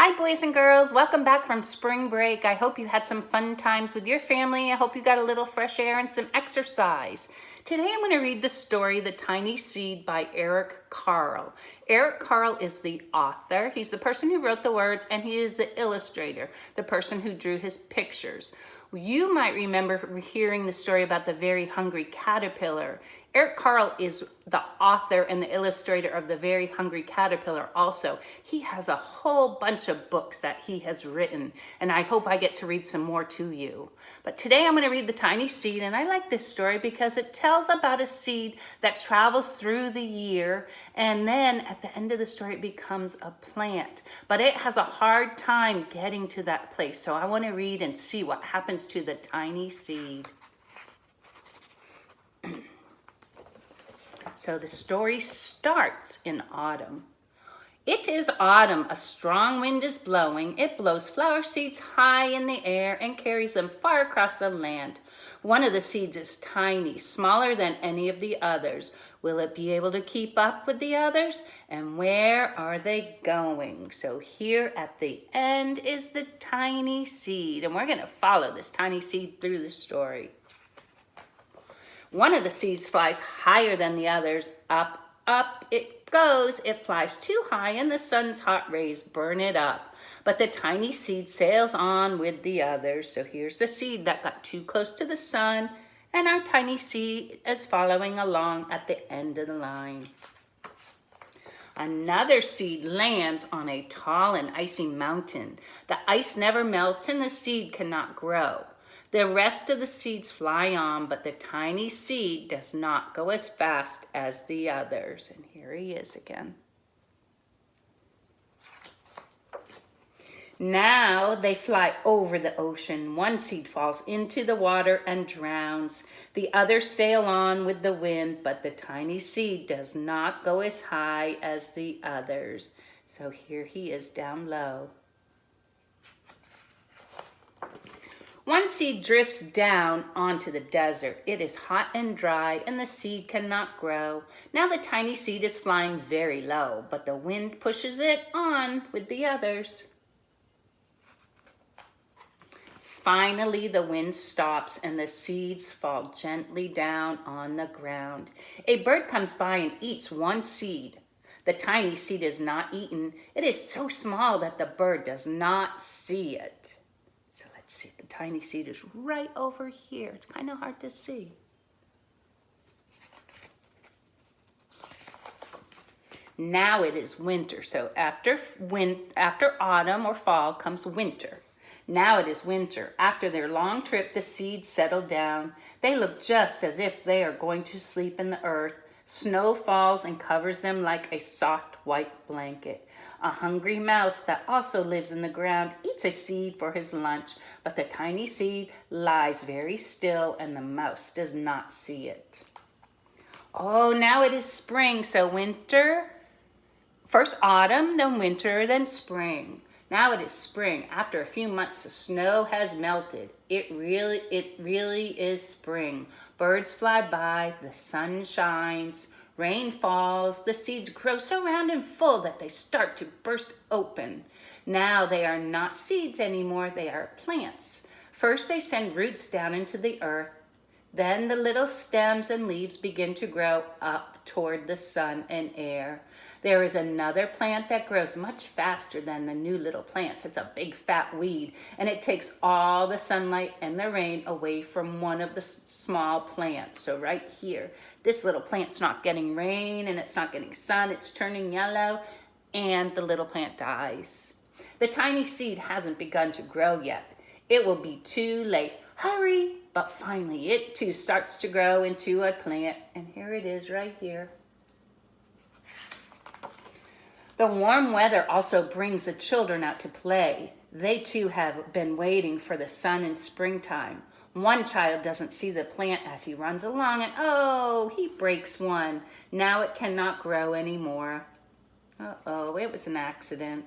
Hi, boys and girls. Welcome back from spring break. I hope you had some fun times with your family. I hope you got a little fresh air and some exercise. Today I'm going to read the story, The Tiny Seed by Eric Carle. Eric Carle is the author. He's the person who wrote the words, and he is the illustrator, the person who drew his pictures. You might remember hearing the story about the very hungry caterpillar. Eric Carle is the author and the illustrator of The Very Hungry Caterpillar also. He has a whole bunch of books that he has written, and I hope I get to read some more to you. But today I'm going to read The Tiny Seed, and I like this story because it tells about a seed that travels through the year, and then at the end of the story it becomes a plant. But it has a hard time getting to that place, so I want to read and see what happens to the tiny seed. So the story starts in autumn. It is autumn. A strong wind is blowing. It blows flower seeds high in the air and carries them far across the land. One of the seeds is tiny, smaller than any of the others. Will it be able to keep up with the others? And where are they going? So here at the end is the tiny seed. And we're going to follow this tiny seed through the story. One of the seeds flies higher than the others. Up, up it goes. It flies too high and the sun's hot rays burn it up. But the tiny seed sails on with the others. So here's the seed that got too close to the sun, and our tiny seed is following along at the end of the line. Another seed lands on a tall and icy mountain. The ice never melts and the seed cannot grow. The rest of the seeds fly on, but the tiny seed does not go as fast as the others. And here he is again. Now they fly over the ocean. One seed falls into the water and drowns. The others sail on with the wind, but the tiny seed does not go as high as the others. So here he is down low. One seed drifts down onto the desert. It is hot and dry, and the seed cannot grow. Now the tiny seed is flying very low, but the wind pushes it on with the others. Finally, the wind stops, and the seeds fall gently down on the ground. A bird comes by and eats one seed. The tiny seed is not eaten. It is so small that the bird does not see it. See, the tiny seed is right over here. It's kind of hard to see. Now it is winter. So after autumn or fall comes winter. Now it is winter. After their long trip, the seeds settle down. They look just as if they are going to sleep in the earth. Snow falls and covers them like a soft white blanket. A hungry mouse that also lives in the ground eats a seed for his lunch, but the tiny seed lies very still and the mouse does not see it. Oh, now it is spring, so winter, first autumn, then winter, then spring. Now it is spring. After a few months, the snow has melted. It really is spring. Birds fly by, the sun shines. Rain falls, the seeds grow so round and full that they start to burst open. Now they are not seeds anymore, they are plants. First they send roots down into the earth. Then the little stems and leaves begin to grow up toward the sun and air. There is another plant that grows much faster than the new little plants. It's a big fat weed, and it takes all the sunlight and the rain away from one of the small plants. So right here, this little plant's not getting rain and it's not getting sun. It's turning yellow, and the little plant dies. The tiny seed hasn't begun to grow yet. It will be too late. Hurry! But finally, it too starts to grow into a plant, and here it is right here. The warm weather also brings the children out to play. They too have been waiting for the sun in springtime. One child doesn't see the plant as he runs along, and oh, he breaks one. Now it cannot grow anymore. Uh-oh, it was an accident.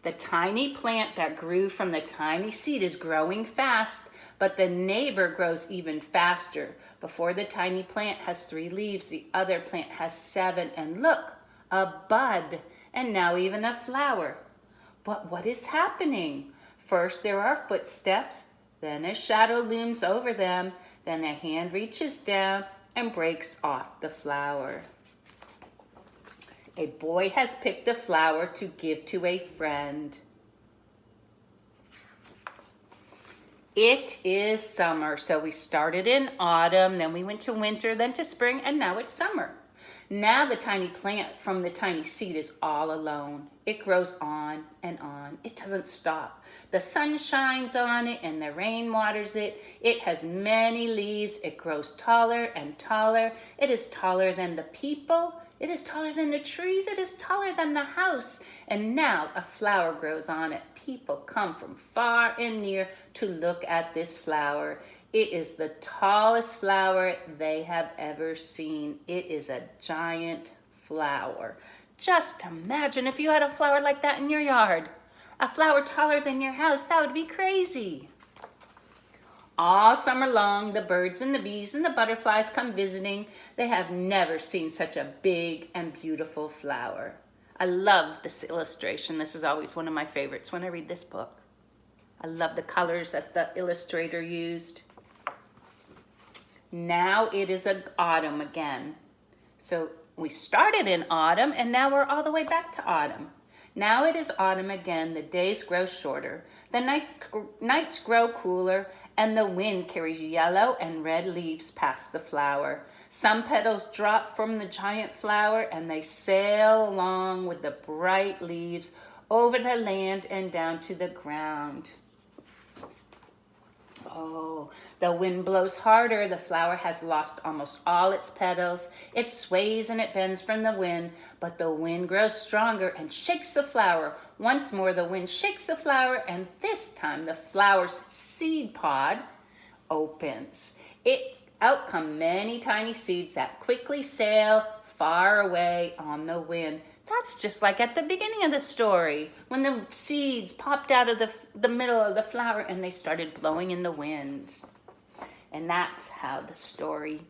The tiny plant that grew from the tiny seed is growing fast, but the neighbor grows even faster. Before the tiny plant has 3 leaves, the other plant has 7. And look, a bud. and now even a flower. But what is happening? First there are footsteps, then a shadow looms over them, then a hand reaches down and breaks off the flower. A boy has picked a flower to give to a friend. It is summer, so we started in autumn, then we went to winter, then to spring, and now it's summer. Now the tiny plant from the tiny seed is all alone. It grows on and on. It doesn't stop. The sun shines on it and the rain waters it. It has many leaves. It grows taller and taller. It is taller than the people. It is taller than the trees. It is taller than the house. And now a flower grows on it. People come from far and near to look at this flower. It is the tallest flower they have ever seen. It is a giant flower. Just imagine if you had a flower like that in your yard. A flower taller than your house. That would be crazy. All summer long, the birds and the bees and the butterflies come visiting. They have never seen such a big and beautiful flower. I love this illustration. This is always one of my favorites when I read this book. I love the colors that the illustrator used. Now it is autumn again. So we started in autumn and now we're all the way back to autumn. Now it is autumn again. The days grow shorter. The nights grow cooler and the wind carries yellow and red leaves past the flower. Some petals drop from the giant flower and they sail along with the bright leaves over the land and down to the ground. Oh, the wind blows harder. The flower has lost almost all its petals. It sways and it bends from the wind, but the wind grows stronger and shakes the flower. Once more, the wind shakes the flower, and this time the flower's seed pod opens. Out come many tiny seeds that quickly sail far away on the wind. That's just like at the beginning of the story, when the seeds popped out of the middle of the flower and they started blowing in the wind. And that's how the story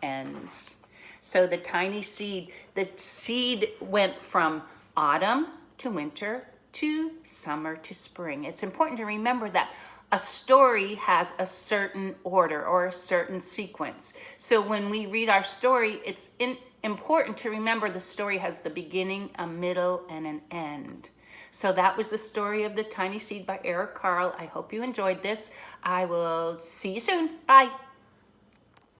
ends. So the seed went from autumn to winter to summer to spring. It's important to remember that a story has a certain order or a certain sequence. So when we read our story, it's important to remember the story has the beginning, a middle, and an end. So that was the story of The Tiny Seed by Eric Carle. I hope you enjoyed this. I will see you soon. Bye.